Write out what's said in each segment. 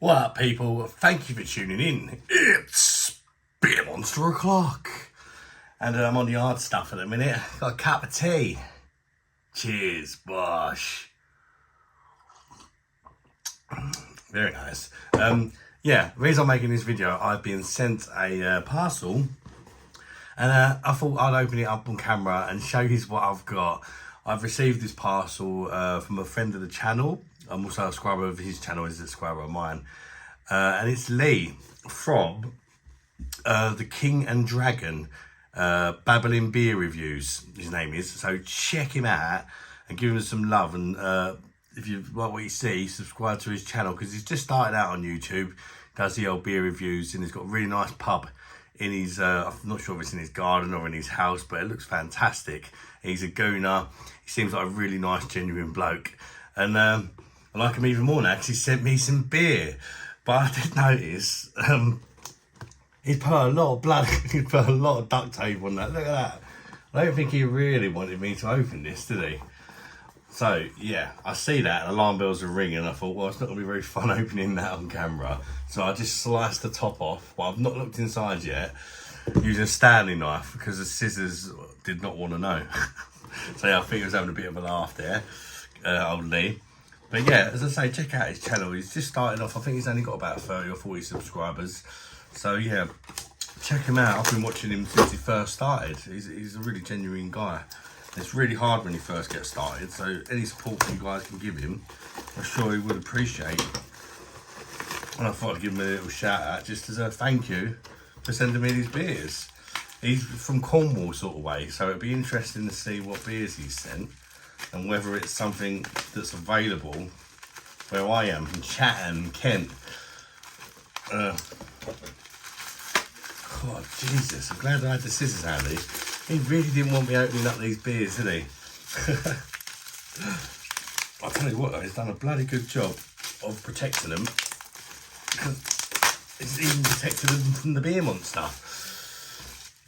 What up, people? Thank you for tuning in. It's Beer Monster o'clock. And I'm on the hard stuff at the minute. Got a cup of tea. Cheers, bosh. Very nice. The reason I'm making this video, I've been sent a parcel. And I thought I'd open it up on camera and show you what I've got. I've received this parcel from a friend of the channel. I'm also a subscriber of his channel, he's a subscriber of mine. And it's Lee from the King and Dragon Babbling Beer Reviews, his name is. So check him out and give him some love. And if you like what you see, subscribe to his channel, because he's just started out on YouTube, does the old beer reviews, and he's got a really nice pub in his, I'm not sure if it's in his garden or in his house, but it looks fantastic. He's a gooner. He seems like a really nice, genuine bloke. And I like him even more now because he sent me some beer. But I did notice he put a lot of blood, he put a lot of duct tape on that. Look at that. I don't think he really wanted me to open this, did he? So, yeah, I see that and alarm bells are ringing. And I thought, well, it's not going to be very fun opening that on camera. So I just sliced the top off. Well, I've not looked inside yet, using a Stanley knife because the scissors did not want to know. So yeah, I think he was having a bit of a laugh there, old Lee. But yeah, as I say, check out his channel. He's just started off. I think he's only got about 30 or 40 subscribers. So yeah, check him out. I've been watching him since he first started. He's a really genuine guy. It's really hard when he first gets started. So any support you guys can give him, I'm sure he would appreciate. And I thought I'd give him a little shout out just as a thank you for sending me these beers. He's from Cornwall sort of way, so it'd be interesting to see what beers he's sent and whether it's something that's available where I am, in Chatham, Kent. God, Jesus, I'm glad I had the scissors handy. He really didn't want me opening up these beers, did he? I'll tell you what though, he's done a bloody good job of protecting them. It's even protected them from the beer monster.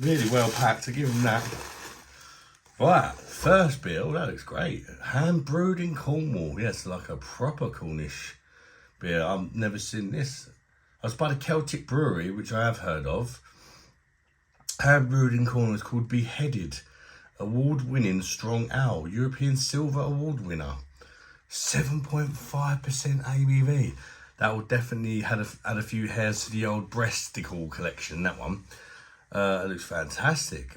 Really well packed, to give him that. Right, first beer, that looks great. Hand brewed in Cornwall. Yes, like a proper Cornish beer. I've never seen this. I was by the Celtic Brewery, which I have heard of. Hand brewed in Cornwall is called Beheaded. Award-winning strong ale. European Silver Award winner. 7.5% ABV. That will definitely add a few hairs to the old breasticle collection, that one. It looks fantastic.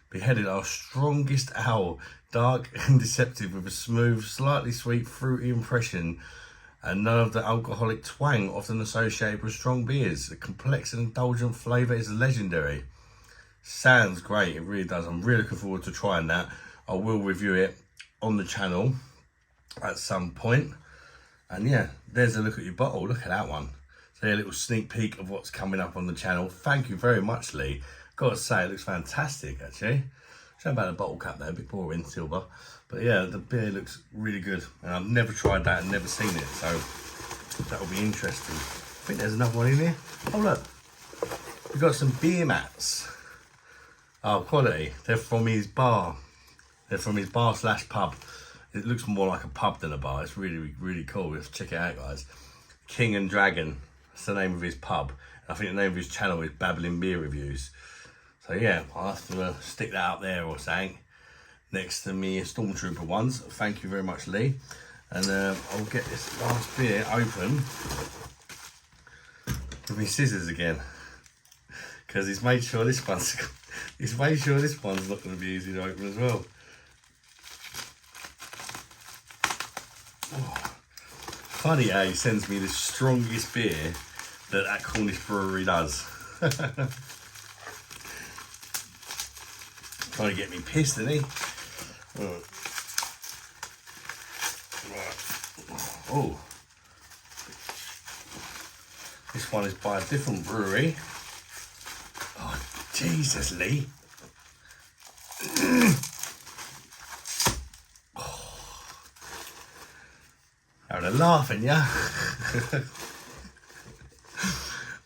Beheaded, our strongest ale, dark and deceptive with a smooth, slightly sweet, fruity impression and none of the alcoholic twang often associated with strong beers. The complex and indulgent flavour is legendary. Sounds great, it really does. I'm really looking forward to trying that. I will review it on the channel at some point. And yeah, there's a look at your bottle. Look at that one. So yeah, a little sneak peek of what's coming up on the channel. Thank you very much, Lee. Got to say, it looks fantastic, actually. Show about the bottle cap there, a bit boring, silver. But yeah, the beer looks really good. And I've never tried that and never seen it, so that'll be interesting. I think there's another one in here. Oh, look. We've got some beer mats. Oh, quality. They're from his bar. They're from his bar / pub. It looks more like a pub than a bar. It's really, really cool. Let's check it out, guys. King and Dragon. That's the name of his pub. I think the name of his channel is Babbling Beer Reviews. So yeah, I'll have to stick that up there or something next to me Stormtrooper ones. Thank you very much, Lee. And I'll get this last beer open with my scissors again, because he's made sure this one's not going to be easy to open as well. Oh. Funny how he sends me the strongest beer that Cornish brewery does. Trying to get me pissed, isn't he? Oh, this one is by a different brewery. Oh, Jesus, Lee. Having a laugh, ain't ya?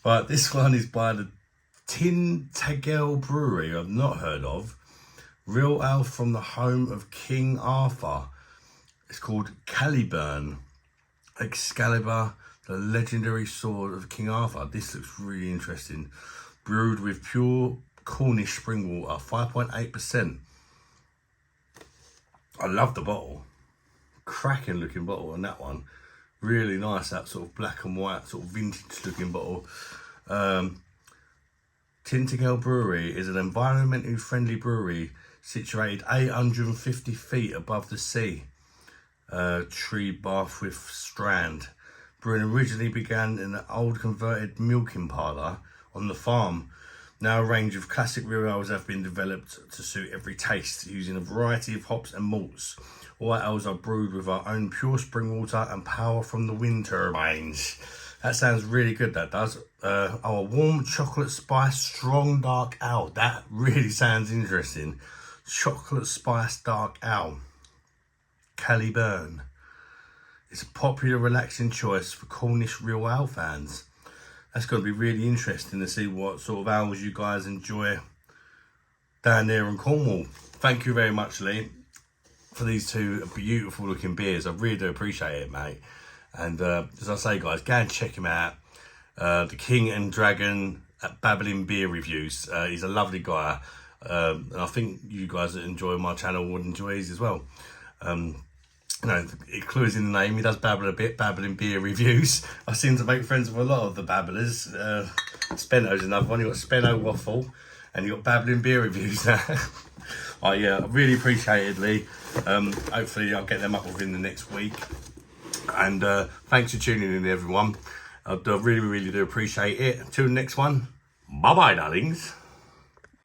Right, this one is by the Tintagel Brewery, I've not heard of. Real ale from the home of King Arthur. It's called Caliburn. Excalibur The legendary sword of King Arthur. This looks really interesting. Brewed with pure Cornish spring water, 5.8%. I love the bottle. Cracking looking bottle on that one. Really nice, that sort of black and white, sort of vintage looking bottle. Tintingale Brewery is an environmentally friendly brewery situated 850 feet above the sea. Tree Barthwith Strand. Brewing originally began in an old converted milking parlour on the farm. Now a range of classic real ales have been developed to suit every taste, using a variety of hops and malts. All our ales are brewed with our own pure spring water and power from the wind turbines. That sounds really good, that does. A warm chocolate spice strong dark ale. That really sounds interesting. Chocolate spice dark ale. Callyburn. It's a popular relaxing choice for Cornish real ale fans. That's going to be really interesting to see what sort of ales you guys enjoy down there in Cornwall. Thank you very much, Lee, for these two beautiful looking beers. I really do appreciate it, mate. And as I say, guys, go and check him out. The King and Dragon at Babbling Beer Reviews. He's a lovely guy. And I think you guys that enjoy my channel would enjoy his as well. You know, it clues in the name. He does babble a bit, Babbling Beer Reviews. I seem to make friends with a lot of the babblers. Spenno's another one. You've got Spenno Waffle and you've got Babbling Beer Reviews now. I really appreciate it, Lee. Hopefully I'll get them up within the next week. And thanks for tuning in, everyone. I really, really do appreciate it. Until the next one, bye-bye, darlings.